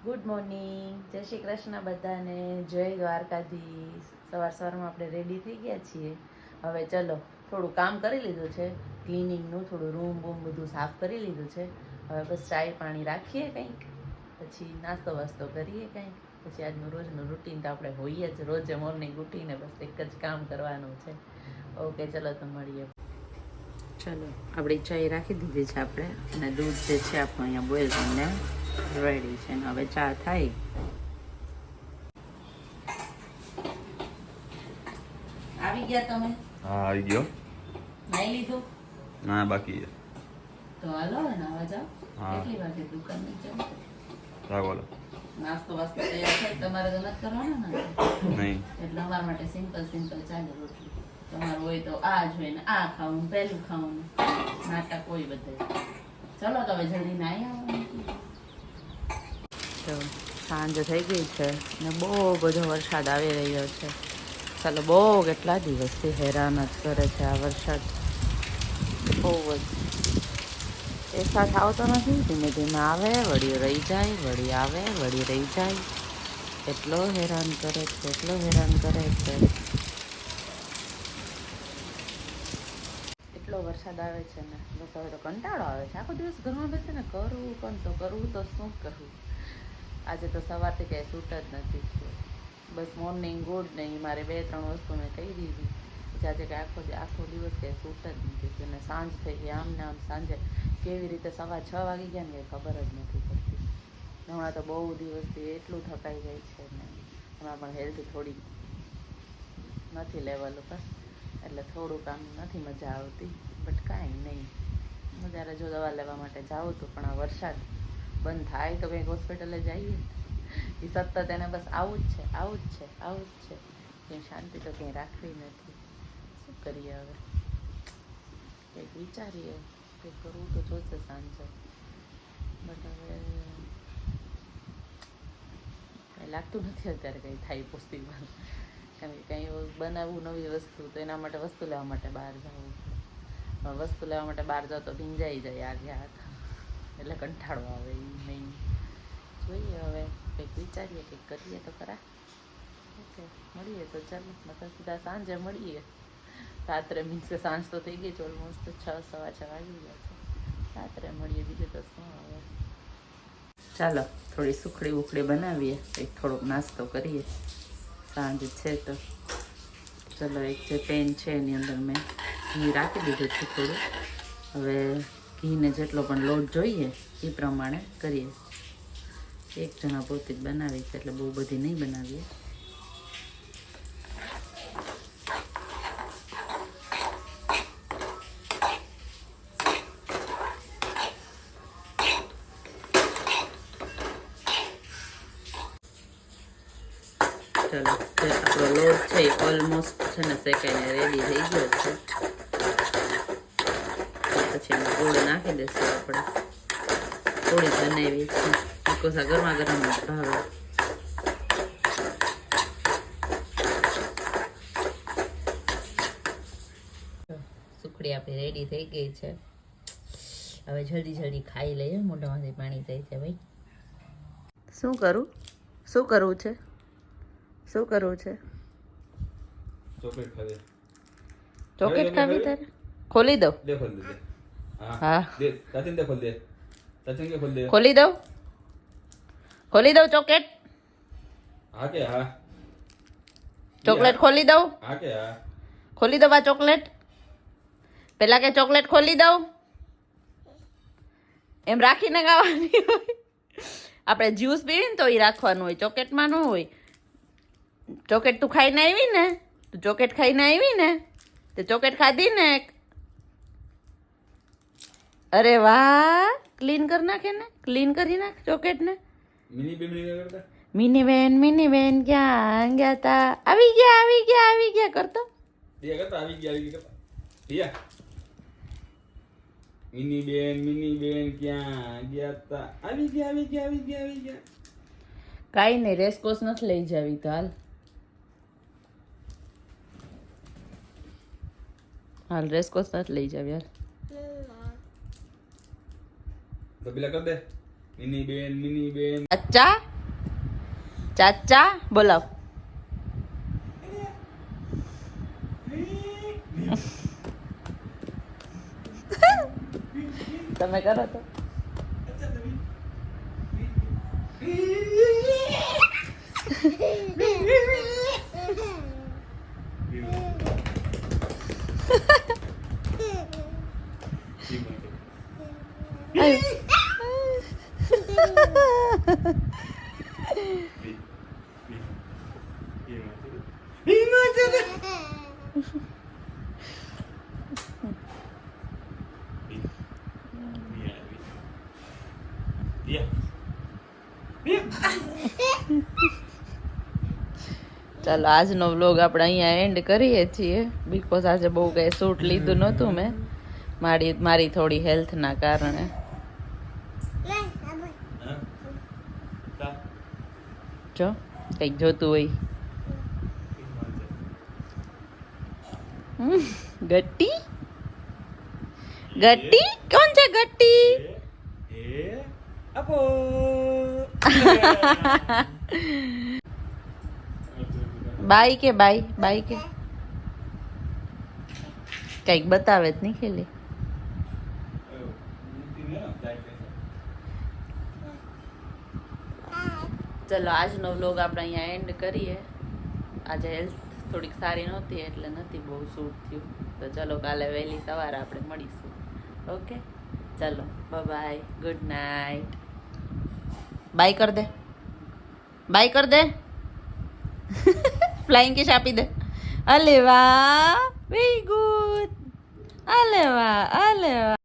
Good morning, જય શ્રી કૃષ્ણ બધાને, જય દ્વારકાધીશ. સવારમાં આપણે રેડી થઈ ગયા છીએ. હવે ચલો થોડું કામ કરી લીધું છે, ક્લિનિંગનું થોડું રૂમ બધું સાફ કરી લીધું છે. હવે બસ ચાય પાણી રાખીએ કંઈક, પછી નાસ્તો વાસ્તો કરીએ કંઈક, પછી આજનું રોજનું રૂટીન તો આપણે હોઈએ જ, રોજે મોર્નિંગ ઉઠીને બસ એક જ કામ કરવાનું છે. ઓકે ચલો તો મળીએ. ચલો આપણી ચાય રાખી દીધી છે આપણે, અને દૂધ જે છે આપણું અહીંયા બોઇલ કરીને રેડી છે. ને હવે ચા થાય. આવી ગયા તમે? હા આવી ગયો. નાઈ લીધું? ના બાકી છે. તો હાલો ને નાવા જાઓ. હા. કેટલી વાગે દુકાન ની જાઓ? રાવ બોલો. નાસ્તો વાસ્તો તૈયાર છે? તમારે તો નથી કરવાનો ને? નહીં. એટલે અમારા માટે સિમ્પલ ચાલે રોટલી. તમારું હોય તો આ જ હોય ને આ ખાવું, પેલું ખાવું, નાટક હોય બધે. ચલો તો હવે જલ્દી નાઈ આવવાનું. તો સાંજ થઈ ગઈ છે ને બહુ બધો વરસાદ આવી રહ્યો છે. ચાલો બહુ કેટલા દિવસથી હેરાન જ કરે છે આ વરસાદ. બહુ જ એક સાથે આવતો નથી, ધીમે ધીમે આવે, વળી રહી જાય, વળી આવે, વળી રહી જાય. એટલો હેરાન કરે છે, એટલો હેરાન કરે છે. એટલો વરસાદ આવે છે ને બસ હવે તો કંટાળો આવે છે. આખો દિવસ ઘરમાં બેસીને કરવું તો શું કરવું. આજે તો સવારથી કંઈ છૂટ જ નથી થયું. બસ મોર્નિંગ ગુડ નહીં, મારે 2-3 વસ્તુ મેં કહી દીધી. પછી આજે કે આખો દિવસ કંઈ છૂટ જ નથી થયું. અને સાંજ થઈ ગઈ, આમ ને આમ સાંજે કેવી રીતે 6:15 વાગી ગયા ને કંઈ ખબર જ નથી પડતી. હમણાં તો બહુ દિવસથી એટલું થકાઈ જાય છે ને હમણાં પણ હેલ્થ થોડી નથી લેવલ ઉપર, એટલે થોડુંક આમ નથી મજા આવતી. બટ કાંઈ નહીં, જ્યારે જો દવા લેવા માટે જાઉં તો પણ આ વરસાદ બંધ થાય તો કંઈક હોસ્પિટલે જઈએ. એ સતત એને બસ આવું જ છે, આવું જ છે, આવું જ છે. કંઈ શાંતિ તો કંઈ રાખવી નથી. શું કરીએ હવે? કંઈક વિચારીએ, કંઈક કરવું તો જોશે સાંજે. બટ હવે કંઈ લાગતું નથી અત્યારે કંઈ થાય પોસિબલ. કારણ કે કંઈ બનાવવું નવી વસ્તુ તો એના માટે વસ્તુ લેવા માટે બહાર જવું. વસ્તુ લેવા માટે બહાર જાઓ તો ભીંજાઈ જાય આગે હાથ, એટલે કંટાળો આવે. એ નહીં, જોઈએ હવે કંઈક વિચારીએ, કંઈક કરીએ તો ખરા. ઓકે મળીએ તો ચાલો, મતલબ સીધા સાંજે મળીએ. રાત્રે મીન્સ કે સાંજ તો થઈ ગઈ છે ઓલમોસ્ટ, 6-6 વાગી ગયા છે. રાત્રે મળીએ, બીજું તો શું આવે. ચાલો થોડી સુખડી ઉખડી બનાવીએ, કંઈક થોડોક નાસ્તો કરીએ. સાંજ છે તો ચલો. એક જે પેન છે એની અંદર મેં ઘી રાખી દીધું છે થોડું. હવે ઘીને જેટલો પણ લોટ જોઈએ એ પ્રમાણે કરીએ. એક જણા પૂરતી જ બનાવી છે, એટલે બહુ બધી નહીં બનાવીએ. ચલો જે આપણો લોટ છે એ ઓલમોસ્ટ છે ને શેકાઈને રેડી થઈ ગયો છે. પછી એમાં ગોળ નાખી દઈશું આપણે. થોડી બનાવી છે બિકોઝ આ ગરમા ગરમ જ ભાવે. સુખડી આપણી રેડી થઈ ગઈ છે. હવે જલ્દી ખાઈ લઈએ, મોઢામાંથી પાણી જાય છે ભાઈ. શું કરવું છે? ચોકલેટ ખાવી તારે? ખોલી દઉં? હા ખોલી દઉં ચોકલેટ? ચોકલેટ ખોલી દઉં? ખોલી દઉં આ ચોકલેટ? પેલા કે ચોકલેટ ખોલી દઉં? એમ રાખીને ખાવાની હોય. આપણે જ્યુસ પીવી ને તો એ રાખવાનું હોય, ચોકલેટમાં ન હોય. ચોકલેટ તું ખાઈને આવી ને, તો ચોકલેટ ખાધી ને. અરે વાહ, ક્લીન કરી નાખે ને, ક્લીન કરી નાખ ચોકલેટ ને. મિની બેન ક્યાં ગયા તા? આવી ગયા કરતો. મિની બેન ક્યાં ગયા તા? આવી ગયા. કાઈ નહીં, રેસકોર્સ નથી લઈ જાવી તો હાલ રેસકોર્સ નથી લઈ જાવી યાર. તો પેલા કર દે. મિની બેન અચ્છા ચાચા બોલાવ. તમે કરો તો. ચાલો આજનો વ્લોગ આપણે અહીંયા એન્ડ કરીએ છીએ બીકોઝ આજે બહુ કઈ શૂટ લીધું નહોતું મેં મારી થોડી હેલ્થના કારણે. જો કંઈક જોતું હોય. ગટ્ટી ગટ્ટી કોણ છે ગટ્ટી? બાઈ કે બાઈ કે કઈક બતાવે જ નહીં ખેલી. ચલો આજનો વ્લોગ આપણે અહીંયા એન્ડ કરીએ. આજે હેલ્થ થોડીક સારી નહોતી એટલે નથી બહુ શૂટ થયું. તો ચલો કાલે વહેલી સવારે આપણે મળીશું. ઓકે ચલો બાય ગુડ નાઇટ. બાય કર દે ફ્લાઇંગ કિસ આપી દે. અલે વાહ વેરી ગુડ. અલે વાહ